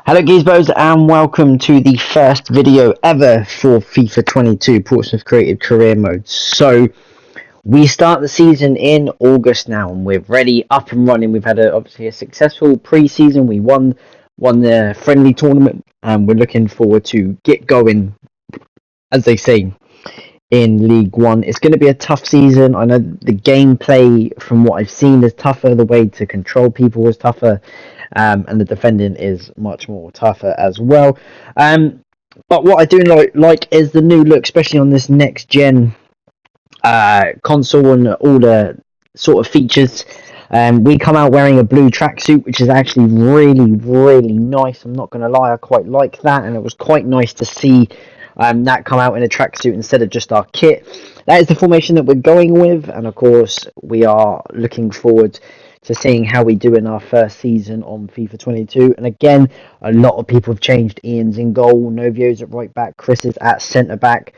Hello Gizbos and welcome to the first video ever for FIFA 22 Portsmouth Creative Career Mode. So we start the season in August now and we're ready, up and running. We've had obviously a successful pre-season. We won the friendly tournament and we're looking forward to get going, as they say, in League One. It's going to be a tough season. I know the gameplay from what I've seen is tougher, the way to control people is tougher, and the defending is much more tougher as well. But what I do like is the new look, especially on this next gen console and all the sort of features. We come out wearing a blue tracksuit, which is actually really nice. I'm not going to lie, I quite like that, and it was quite nice to see that come out in a tracksuit instead of just our kit. That is the formation that we're going with, and of course we are looking forward to seeing how we do in our first season on FIFA 22. And again, a lot of people have changed. Ian's in goal, Novio's at right back, Chris is at centre back.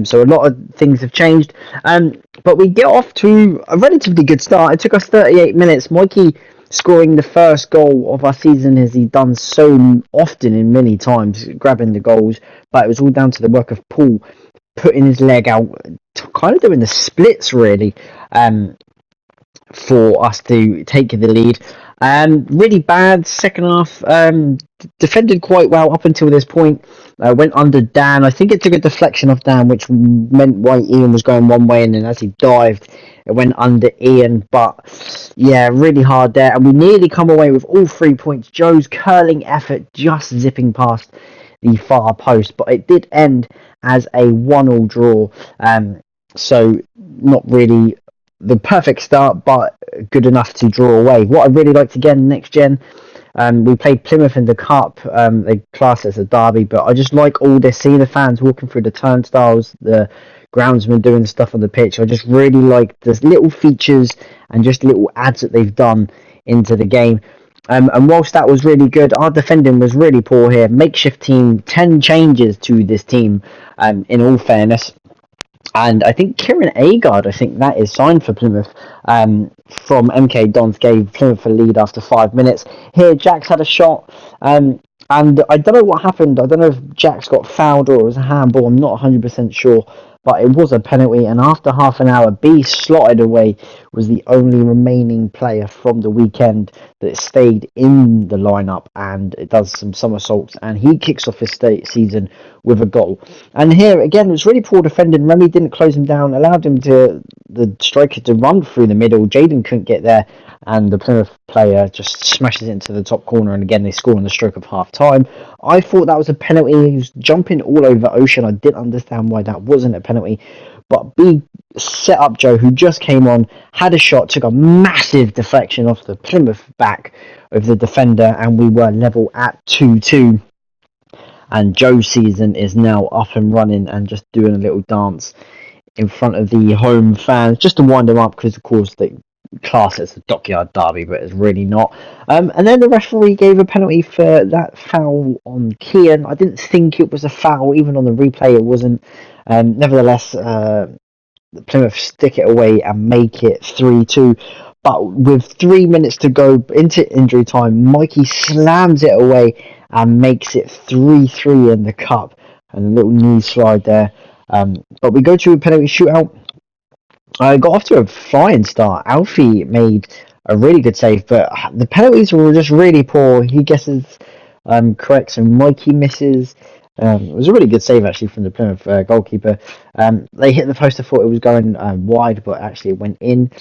So a lot of things have changed. But we get off to a relatively good start. It took us 38 minutes. Mikey scoring the first goal of our season, as he done so often in many times, grabbing the goals. But it was all down to the work of Paul putting his leg out, kind of doing the splits really, for us to take the lead. Really bad second half. Defended quite well up until this point. Went under Dan. I think it took a deflection off Dan, which meant why Ian was going one way, and then as he dived, it went under Ian. But yeah, really hard there, and we nearly come away with all 3 points. Joe's curling effort just zipping past the far post, but it did end as a 1-1 draw. So not really the perfect start, but good enough to draw away. What I really liked again next gen, we played Plymouth in the Cup. They class it as a derby, but I just like all this, seeing the fans walking through the turnstiles, the groundsmen doing stuff on the pitch. I just really like the little features and just little ads that they've done into the game. And whilst that was really good, our defending was really poor here. Makeshift team, 10 changes to this team, in all fairness. And I think Kieran Agard, I think that is signed for Plymouth, from MK Dons, gave Plymouth a lead after 5 minutes. Here, Jax had a shot, and I don't know what happened. I don't know if Jax got fouled or it was a handball. I'm not 100% sure, but it was a penalty. And after half an hour, B slotted away, was the only remaining player from the weekend that stayed in the lineup, and it does some somersaults, and he kicks off his season with a goal. And here again, it was really poor defending. Remy didn't close him down, allowed the striker to run through the middle. Jaden couldn't get there, and the Plymouth player just smashes it into the top corner, and again they score on the stroke of half time. I thought that was a penalty. He was jumping all over Ocean. I didn't understand why that wasn't a penalty, but B set up Joe, who just came on, had a shot, took a massive deflection off the Plymouth back of the defender, and we were level at 2-2. And Joe's season is now up and running and just doing a little dance in front of the home fans, just to wind them up, because of course they class it as a dockyard derby, but it's really not. And then the referee gave a penalty for that foul on Kian. I didn't think it was a foul, even on the replay it wasn't. Nevertheless, Plymouth stick it away and make it 3-2. But with 3 minutes to go into injury time, Mikey slams it away and makes it 3-3 in the cup. And a little knee slide there. But we go to a penalty shootout. I got off to a flying start. Alfie made a really good save, but the penalties were just really poor. He guesses correct, so Mikey misses. It was a really good save actually from the Plymouth goalkeeper. They hit the post. I thought it was going wide, but actually it went in.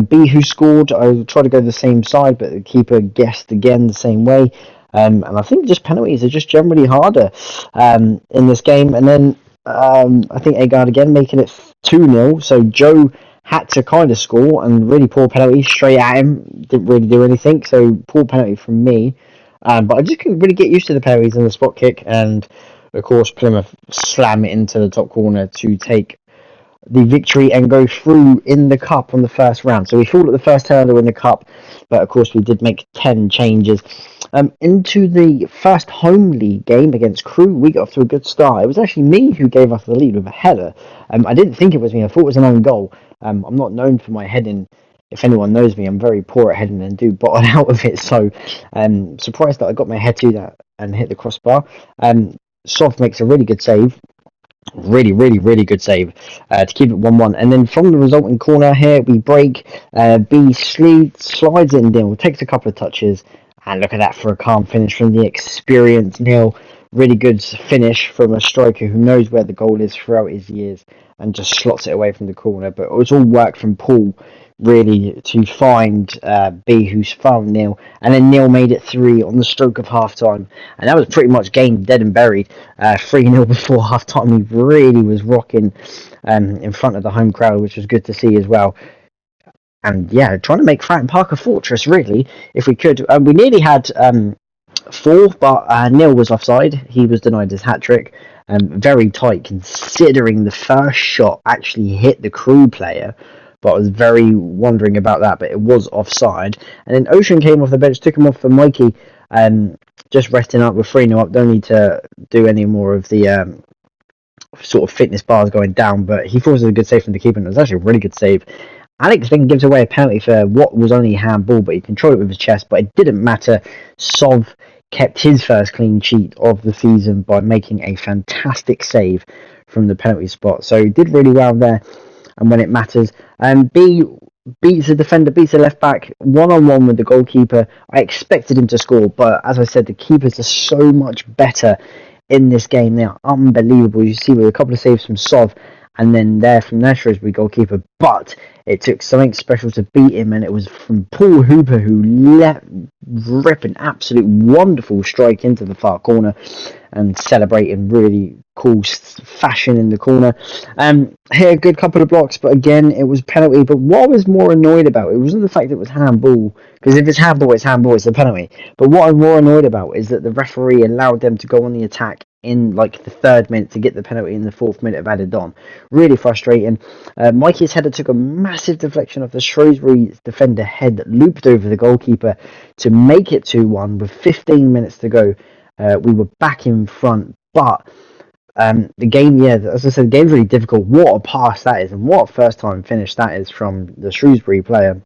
B, who scored, I tried to go the same side, but the keeper guessed again the same way. And I think just penalties are just generally harder in this game. And then I think Agard again making it 2-0. So Joe had to kind of score, and really poor penalty straight at him. Didn't really do anything. So poor penalty from me. But I just couldn't really get used to the penalties and the spot kick, and of course Plymouth slam it into the top corner to take the victory and go through in the cup on the first round. So we fall at the first hurdle in the cup, but of course we did make 10 changes. Into the first home league game against Crewe, we got off to a good start. It was actually me who gave us the lead with a header. I didn't think it was me. I thought it was an own goal. I'm not known for my heading if anyone knows me, I'm very poor at heading and do bottom out of it. So surprised that I got my head to that and hit the crossbar. Sov makes a really good save. Really good save to keep it 1-1. And then from the resulting corner here, we break. B slides it in. Neil takes a couple of touches, and look at that for a calm finish from the experienced Neil. Really good finish from a striker who knows where the goal is throughout his years and just slots it away from the corner. But it was all work from Paul really to find B, who's found Neil, and then Neil made it 3 on the stroke of half time, and that was pretty much game dead and buried. 3-0 before half time. He really was rocking in front of the home crowd, which was good to see as well. And yeah, trying to make Fratton Park a fortress, really, if we could. We nearly had 4, but Neil was offside. He was denied his hat trick. Very tight, considering the first shot actually hit the Crew player. But I was very wondering about that, but it was offside. And then Ocean came off the bench, took him off for Mikey, just resting up with 3-0 up. Don't need to do any more of the sort of fitness bars going down, but he forces a good save from the keeper, and it was actually a really good save. Alex then gives away a penalty for what was only a handball, but he controlled it with his chest, but it didn't matter. Sov kept his first clean sheet of the season by making a fantastic save from the penalty spot, so he did really well there. And when it matters, B beats the defender, beats the left back, 1-on-1 with the goalkeeper. I expected him to score, but as I said, the keepers are so much better in this game. They are unbelievable. You see with a couple of saves from Sov, and then there from their Shrewsbury goalkeeper, but it took something special to beat him, and it was from Paul Hooper, who let rip an absolute wonderful strike into the far corner and celebrate in really cool fashion in the corner. Here, a good couple of blocks, but again, it was penalty. But what I was more annoyed about, it wasn't the fact that it was handball, because if it's handball, it's a penalty. But what I'm more annoyed about is that the referee allowed them to go on the attack in like the 3rd minute to get the penalty in the 4th minute of added on. Really frustrating. Mikey's header took a massive deflection off the Shrewsbury defender head that looped over the goalkeeper to make it 2-1 with 15 minutes to go. We were back in front, but the game, as I said, the game's really difficult. What a pass that is, and what a first time finish that is from the Shrewsbury player.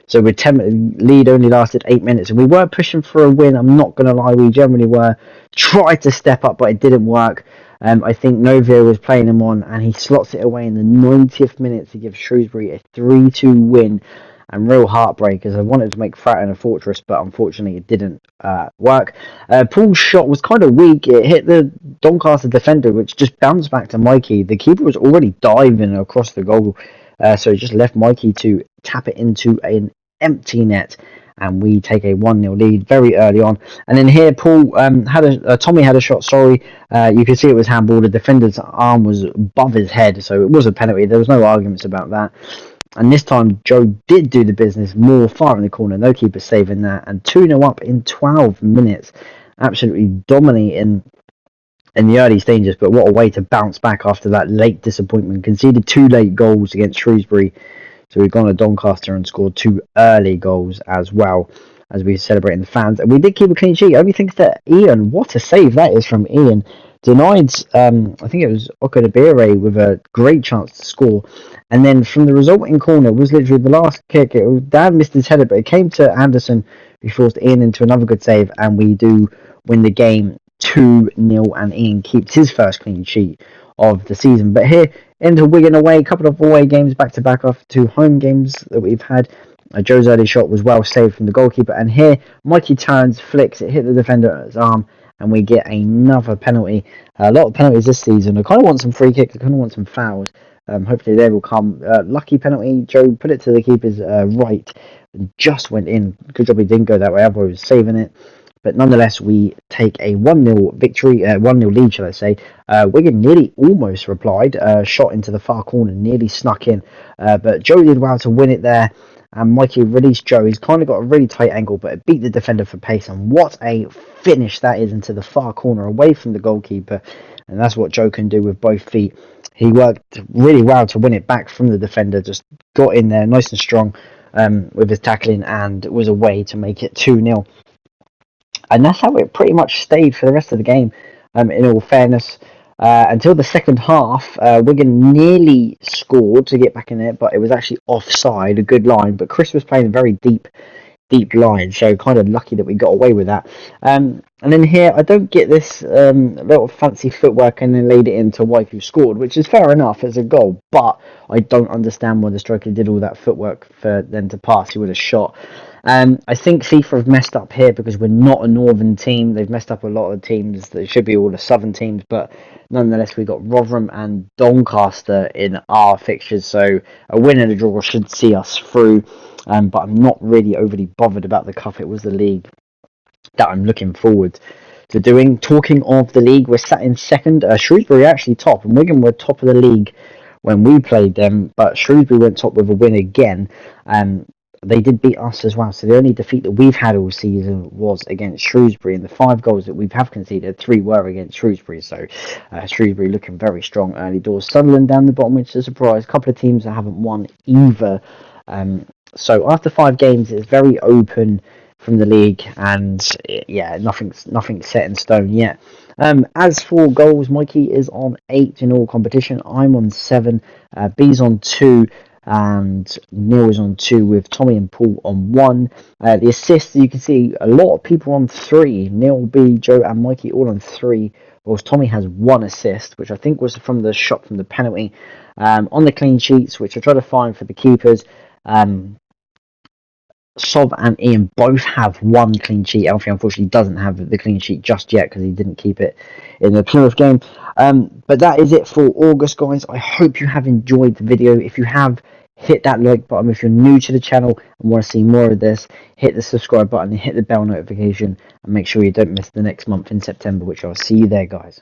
So with 10 lead only lasted 8 minutes, and we were pushing for a win. I'm not going to lie, we generally were. Tried to step up, but it didn't work. I think Novia was playing him on, and he slots it away in the 90th minute to give Shrewsbury a 3-2 win. And real heartbreak, as I wanted to make Fratton a fortress, but unfortunately it didn't work. Paul's shot was kind of weak. It hit the Doncaster defender, which just bounced back to Mikey. The keeper was already diving across the goal, so it just left Mikey to tap it into an empty net, and we take a 1-0 lead very early on. And then here, Paul Tommy had a shot. Sorry, you could see it was handball. The defender's arm was above his head, so it was a penalty. There was no arguments about that. And this time, Joe did do the business more far in the corner. No keeper saving that. And 2-0 up in 12 minutes. Absolutely dominating in the early stages. But what a way to bounce back after that late disappointment. Conceded 2 late goals against Shrewsbury. So we've gone to Doncaster and scored 2 early goals as well, as we celebrating the fans. And we did keep a clean sheet. Only thanks to Ian. What a save that is from Ian. Denied, I think it was Okadabere with a great chance to score. And then from the resulting corner was literally the last kick. Dan missed his header, but it came to Anderson, who forced Ian into another good save, and we do win the game 2-0, and Ian keeps his first clean sheet of the season. But here, into Wigan away, a couple of away games back-to-back after 2 home games that we've had. Joe's early shot was well saved from the goalkeeper, and here, Mikey turns, flicks, it hit the defender at his arm, and we get another penalty. A lot of penalties this season. I kind of want some free kicks, I kind of want some fouls. Hopefully they will come. Lucky penalty. Joe put it to the keeper's right and just went in. Good job he didn't go that way. Otherwise he was saving it. But nonetheless, we take a 1-0 victory, 1-0 lead, shall I say. Wigan nearly almost replied. Shot into the far corner, nearly snuck in. But Joe did well to win it there. And Mikey released Joe. He's kind of got a really tight angle, but it beat the defender for pace. And what a finish that is into the far corner, away from the goalkeeper. And that's what Joe can do with both feet. He worked really well to win it back from the defender, just got in there nice and strong with his tackling, and was a way to make it 2-0. And that's how it pretty much stayed for the rest of the game, in all fairness. until the second half. Wigan nearly scored to get back in it, but it was actually offside, a good line. But Chris was playing a very deep line, so kind of lucky that we got away with that. And then here, I don't get this little fancy footwork and then laid it into White, who scored, which is fair enough as a goal, but I don't understand why the striker did all that footwork for them to pass. He would have shot. I think FIFA have messed up here because we're not a northern team. They've messed up a lot of teams that should be all the southern teams, but nonetheless, we got Rotherham and Doncaster in our fixtures, so a win and a draw should see us through. But I'm not really overly bothered about the cup. It was the league that I'm looking forward to doing. Talking of the league, we're sat in second. Shrewsbury are actually top, and Wigan were top of the league when we played them, but Shrewsbury went top with a win again. They did beat us as well, so the only defeat that we've had all season was against Shrewsbury, and the 5 goals that we have conceded, 3 were against Shrewsbury, so Shrewsbury looking very strong early doors. Sunderland down the bottom, which is a surprise. A couple of teams that haven't won either. So after 5 games, it's very open from the league, and yeah, nothing's set in stone yet. As for goals, Mikey is on 8 in all competition. I'm on 7. B's on 2. And Neil is on 2 with Tommy and Paul on 1. The assists, you can see a lot of people on 3. Neil, B, Joe and Mikey all on 3. Whilst Tommy has 1 assist, which I think was from the shot from the penalty. On the clean sheets, which I try to find for the keepers, Sob and Ian both have 1 clean sheet. Alfie unfortunately doesn't have the clean sheet just yet because he didn't keep it in the Plymouth game. But that is it for August, guys. I hope you have enjoyed the video. If you have, hit that like button. If you're new to the channel and want to see more of this, hit the subscribe button and hit the bell notification, and make sure you don't miss the next month in September, which I'll see you there, guys.